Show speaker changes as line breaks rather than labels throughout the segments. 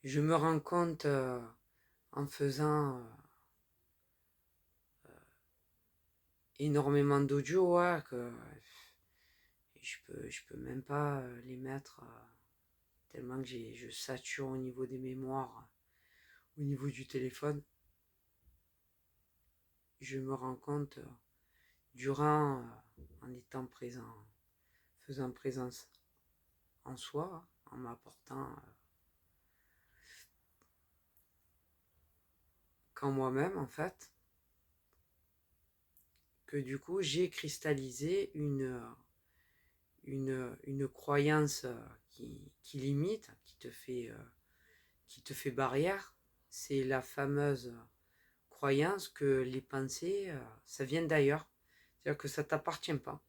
je me rends compte en faisant énormément d'audio que je peux même pas les mettre tellement que je sature au niveau des mémoires, au niveau du téléphone. Je me rends compte durant, en étant présent, faisant présence en soi, en m'apportant qu'en moi-même en fait, que du coup j'ai cristallisé une croyance qui limite, qui te fait barrière. C'est la fameuse croyance que les pensées, ça vient d'ailleurs. C'est-à-dire que ça ne t'appartient pas.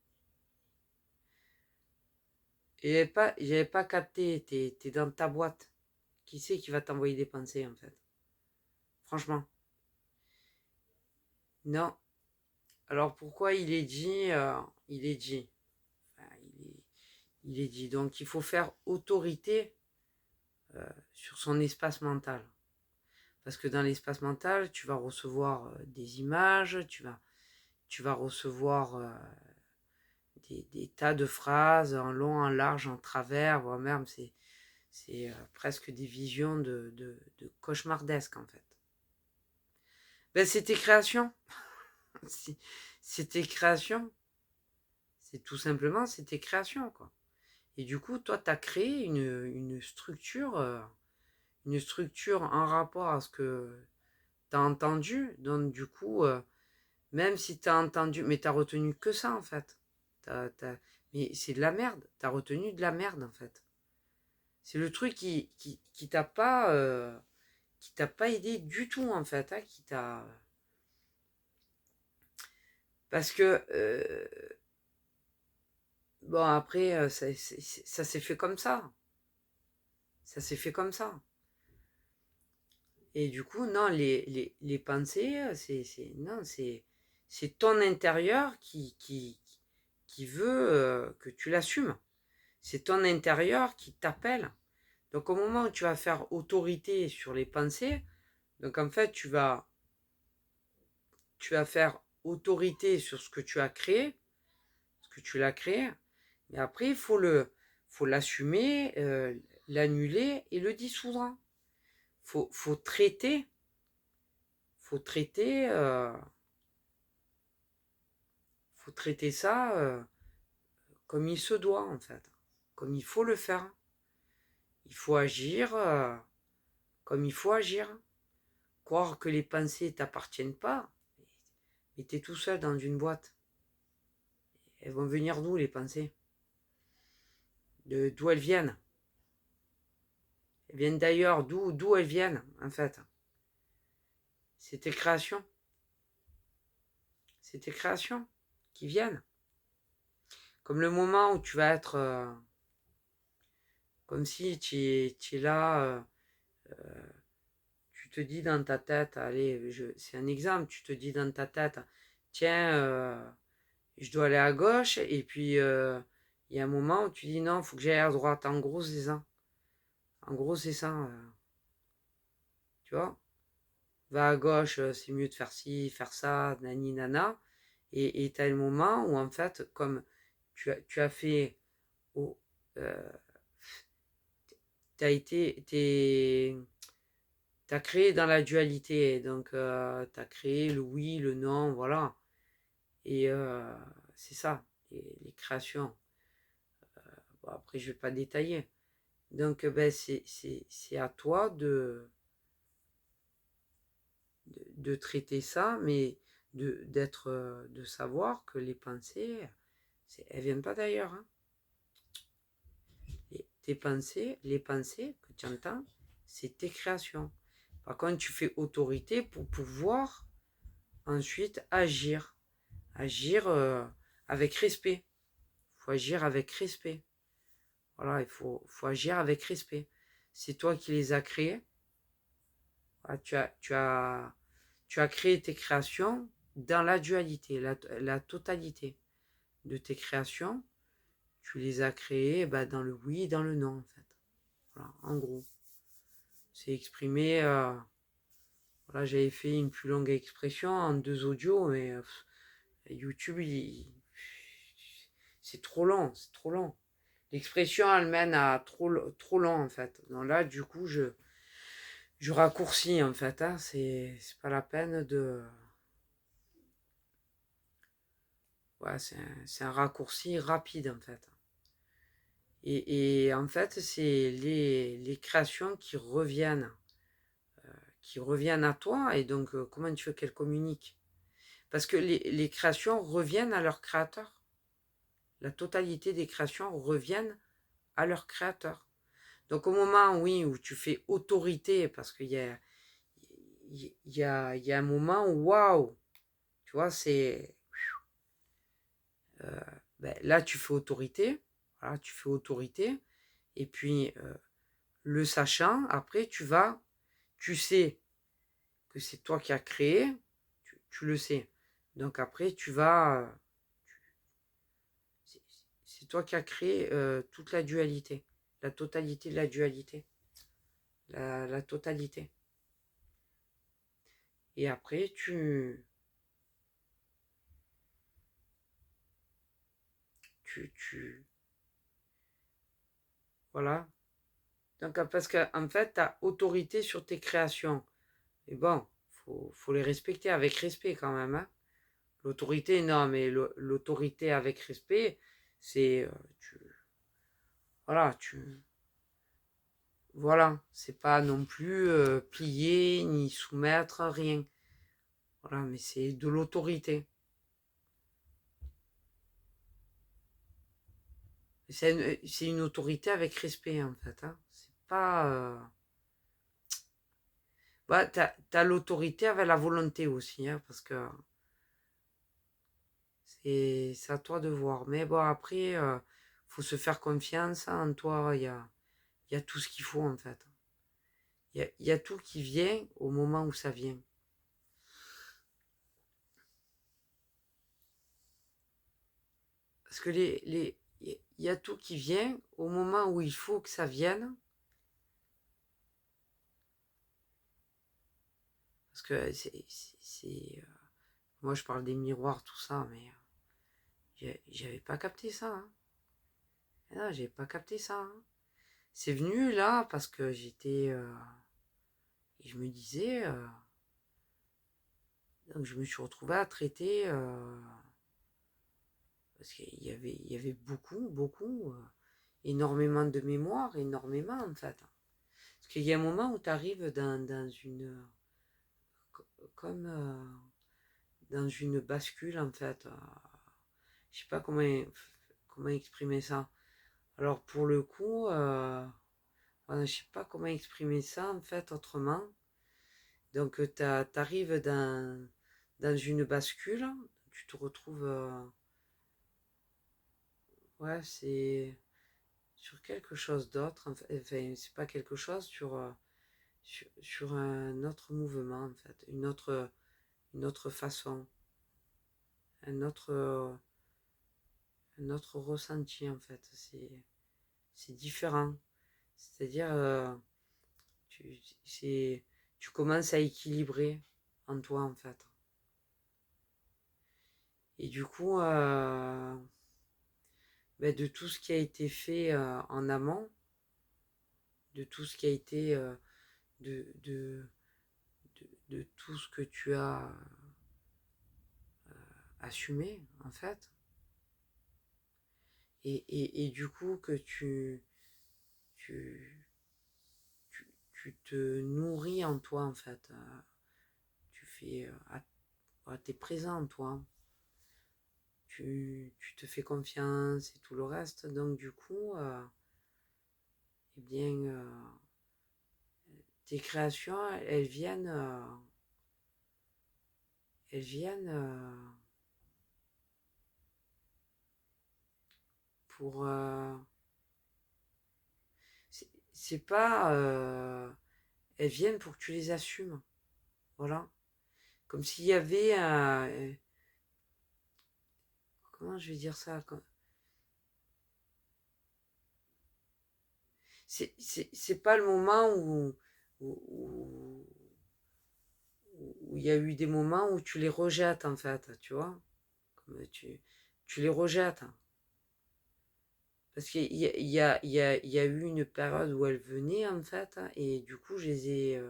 Et j'avais pas capté, t'es dans ta boîte. Qui c'est qui va t'envoyer des pensées en fait? Franchement. Non. Alors pourquoi il est dit il est dit. Enfin, il est dit. Donc il faut faire autorité sur son espace mental. Parce que dans l'espace mental, tu vas recevoir des images, tu vas recevoir des tas de phrases en long, en large, en travers, voire même c'est presque des visions de cauchemardesques en fait. Ben, c'est tes créations. C'est tes créations. C'est tout simplement, c'est tes créations, quoi. Et du coup, toi, tu as créé une structure en rapport à ce que tu as entendu. Donc, du coup, même si tu as entendu, mais tu as retenu que ça, en fait. Mais c'est de la merde. Tu as retenu de la merde, en fait. C'est le truc qui t'a pas aidé du tout, en fait. Hein, qui t'a... Parce que, bon, après, ça s'est fait comme ça. Ça s'est fait comme ça. Et du coup, non, les pensées, non, c'est ton intérieur qui veut que tu l'assumes. C'est ton intérieur qui t'appelle. Donc au moment où tu vas faire autorité sur les pensées, donc en fait tu vas faire autorité sur ce que tu as créé, ce que tu l'as créé, mais après faut l'assumer, l'annuler et le dissoudre. Faut traiter, faut traiter, faut traiter ça comme il se doit en fait, comme il faut le faire. Il faut agir comme il faut agir. Croire que les pensées t'appartiennent pas, mais t'es tout seul dans une boîte. Elles vont venir d'où les pensées? D'où elles viennent? Elles viennent d'ailleurs, d'où elles viennent en fait? C'est tes créations. C'est tes créations qui viennent. Comme le moment où tu vas être comme si tu es là, tu te dis dans ta tête, allez, c'est un exemple, tu te dis dans ta tête, tiens, je dois aller à gauche, et puis il y a un moment où tu dis non, il faut que j'aille à droite. En gros, c'est ça. En gros, c'est ça. Tu vois? Va à gauche, c'est mieux de faire ci, faire ça, nani nana. Et tu as le moment où, en fait, comme tu as fait. Oh, euh, t'as créé dans la dualité. Donc, t'as créé le oui, le non, voilà. Et c'est ça, les créations. Bon, après, je vais pas détailler. Donc, ben, c'est à toi de traiter ça, mais de savoir que les pensées, elles viennent pas d'ailleurs. Hein. Les pensées que tu entends, c'est tes créations. Par contre, tu fais autorité pour pouvoir ensuite agir. Agir avec respect. Il faut agir avec respect. Voilà, faut agir avec respect. C'est toi qui les as créés. Voilà, tu as créé tes créations dans la dualité, la totalité de tes créations. Tu les as créées dans le oui et dans le non, en fait. Voilà, en gros. C'est exprimé. Voilà, j'avais fait une plus longue expression en 2 audios, mais YouTube, c'est trop long, c'est trop long. L'expression, elle mène à trop long, en fait. Donc là, du coup, je raccourcis, en fait. Hein. C'est pas la peine de... Ouais, c'est un raccourci rapide, en fait. Et en fait, c'est les créations qui reviennent à toi. Et donc, comment tu veux qu'elles communiquent? Parce que les créations reviennent à leur créateur. La totalité des créations reviennent à leur créateur. Donc au moment, oui, où tu fais autorité, parce qu'il y a un moment où, waouh, tu vois, c'est... ben, là, tu fais autorité, voilà, tu fais autorité, et puis, le sachant, après, tu sais que c'est toi qui as créé, tu le sais. Donc après, c'est toi qui as créé toute la dualité, la totalité de la dualité, la totalité. Et après, tu voilà. Donc, parce qu'en fait, tu as autorité sur tes créations. Et bon, faut les respecter avec respect quand même. Hein. L'autorité, non, mais l'autorité avec respect, c'est... voilà, voilà, c'est pas non plus plier, ni soumettre, rien. Voilà, mais c'est de l'autorité. C'est une autorité avec respect, en fait. Hein. C'est pas... bah, t'as l'autorité avec la volonté aussi, hein, parce que c'est à toi de voir. Mais bon, après, faut se faire confiance. Hein. En toi, il y a tout ce qu'il faut, en fait. Il y a tout qui vient au moment où ça vient. Parce que il y a tout qui vient au moment où il faut que ça vienne. Parce que moi, je parle des miroirs, tout ça, mais j'avais pas capté ça. Hein. Non, j'avais pas capté ça. Hein. C'est venu là parce que j'étais... et je me disais... donc je me suis retrouvée à traiter... parce il y avait beaucoup, énormément de mémoire, énormément en fait. Parce qu'il y a un moment où tu arrives dans une... comme dans une bascule en fait. Je sais pas comment exprimer ça. Alors pour le coup, voilà, je sais pas comment exprimer ça en fait autrement. Donc t'arrives dans une bascule, tu te retrouves... ouais, c'est sur quelque chose d'autre. Enfin, c'est pas quelque chose, sur un autre mouvement en fait, une autre façon, un autre, euh, un autre ressenti en fait. C'est différent. C'est-à-dire, tu, tu commences à équilibrer en toi en fait. Et du coup, ben, de tout ce qui a été fait en amont, de tout ce qui a été, de, de, de tout ce que tu as assumé en fait, et du coup que tu, tu te nourris en toi en fait, tu fais, t'es présent en toi, tu te fais confiance et tout le reste, donc du coup, eh bien, tes créations, elles viennent pour... c'est pas... elles viennent pour que tu les assumes. Voilà. Comme s'il y avait un... comment je vais dire ça? C'est pas le moment où où il y a eu des moments où tu les rejettes en fait, tu vois, comme tu les rejettes. Parce qu'il y a eu une période où elles venaient en fait, et du coup je les ai,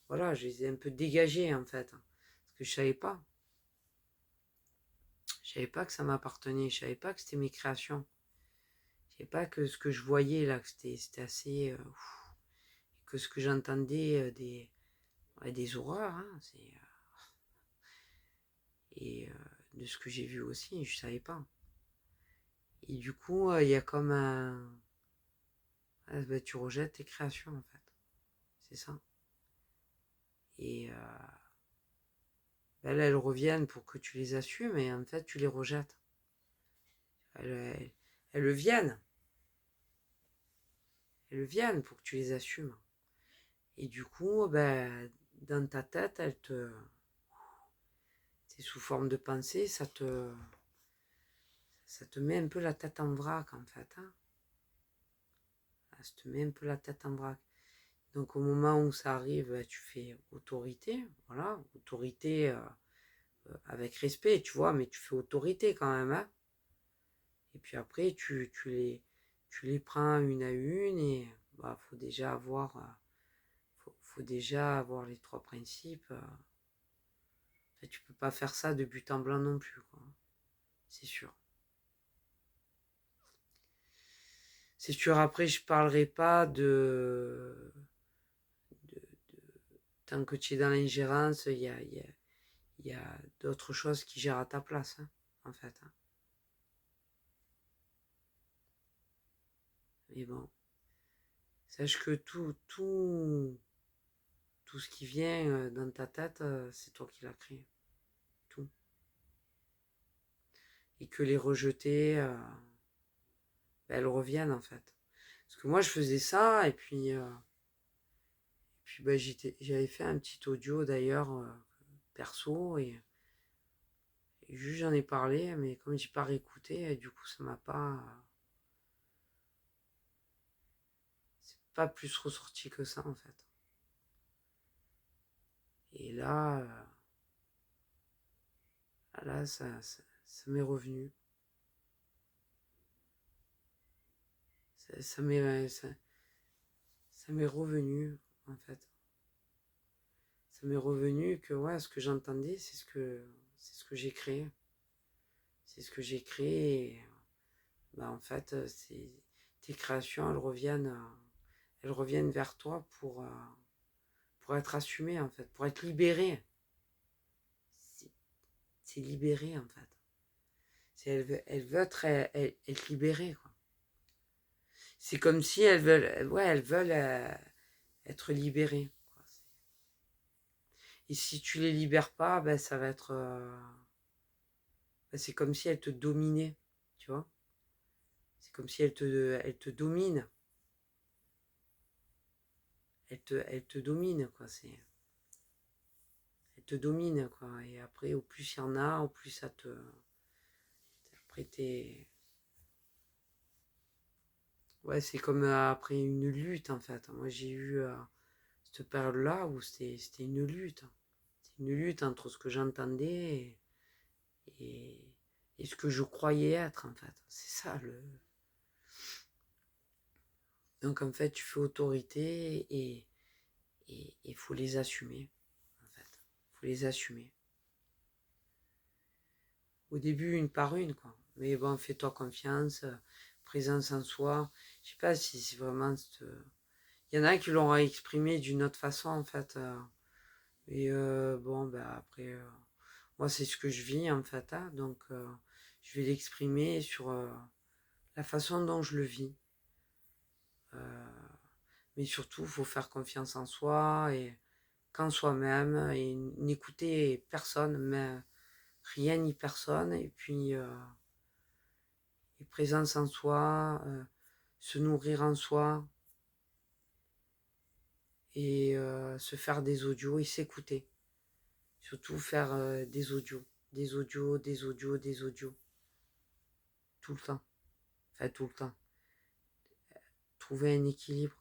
voilà, je les ai un peu dégagées en fait, parce que je savais pas que ça m'appartenait, je savais pas que c'était mes créations, je savais pas que ce que je voyais là, que c'était assez, que ce que j'entendais, ouais, des horreurs, hein, et de ce que j'ai vu aussi, je savais pas. Et du coup, il y a comme un, ah, bah, tu rejettes tes créations en fait, c'est ça. Et elles reviennent pour que tu les assumes, et en fait tu les rejettes. Elles, elles viennent, elles viennent pour que tu les assumes. Et du coup, ben, dans ta tête, c'est sous forme de pensée, ça te met un peu la tête en vrac en fait, hein. Ça te met un peu la tête en vrac. Donc au moment où ça arrive, ben, tu fais autorité, voilà, autorité, avec respect, tu vois, mais tu fais autorité quand même, hein. Et puis après, tu les prends une à une, et bah, faut déjà avoir les trois principes. Enfin, tu peux pas faire ça de but en blanc non plus, quoi. C'est sûr. C'est sûr, après, je parlerai pas de- tant que tu es dans l'ingérence, il y a d'autres choses qui gèrent à ta place, hein, en fait, hein. Mais bon, sache que tout ce qui vient dans ta tête, c'est toi qui l'as créé. Tout. Et que les rejeter, ben, elles reviennent en fait. Parce que moi, je faisais ça, et puis ben, j'avais fait un petit audio d'ailleurs, perso, et juste j'en ai parlé, mais comme j'ai pas réécouté, du coup, ça m'a pas. C'est pas plus ressorti que ça en fait. Et là, ça m'est revenu. Ça m'est ça m'est revenu en fait. Ça m'est revenu que ouais, ce que j'entendais, c'est ce que j'ai créé. C'est ce que j'ai créé. Et, bah, en fait, tes créations, elles reviennent vers toi pour être assumées en fait, pour être libérées. C'est c'est libéré en fait. Elle veut être libérée, quoi. C'est comme si elles veulent être libérées, quoi. Et si tu les libères pas, ben ça va être, ben, c'est comme si elles te dominaient, tu vois. C'est comme si elles te dominent. Elles te dominent, quoi. Elles te dominent, quoi. Et après, au plus il y en a, au plus ça te. Après, ouais, c'est comme après une lutte, en fait. Moi, j'ai eu cette période-là où c'était une lutte. C'était une lutte entre ce que j'entendais et, et ce que je croyais être, en fait. C'est ça le. Donc, en fait, tu fais autorité, et il faut les assumer, en fait. Il faut les assumer. Au début, une par une, quoi. Mais bon, fais-toi confiance, présence en soi. Je sais pas si c'est vraiment. Il y en a qui l'ont exprimé d'une autre façon, en fait. Et bon, ben après, moi, c'est ce que je vis, en fait, hein. Donc, je vais l'exprimer sur la façon dont je le vis. Mais surtout, il faut faire confiance en soi et qu'en soi-même, et n'écouter personne, mais rien ni personne. Et puis, et présence en soi, se nourrir en soi, et se faire des audios et s'écouter. Surtout faire des audios, des audios, des audios, des audios, tout le temps. Enfin, tout le temps. Trouver un équilibre.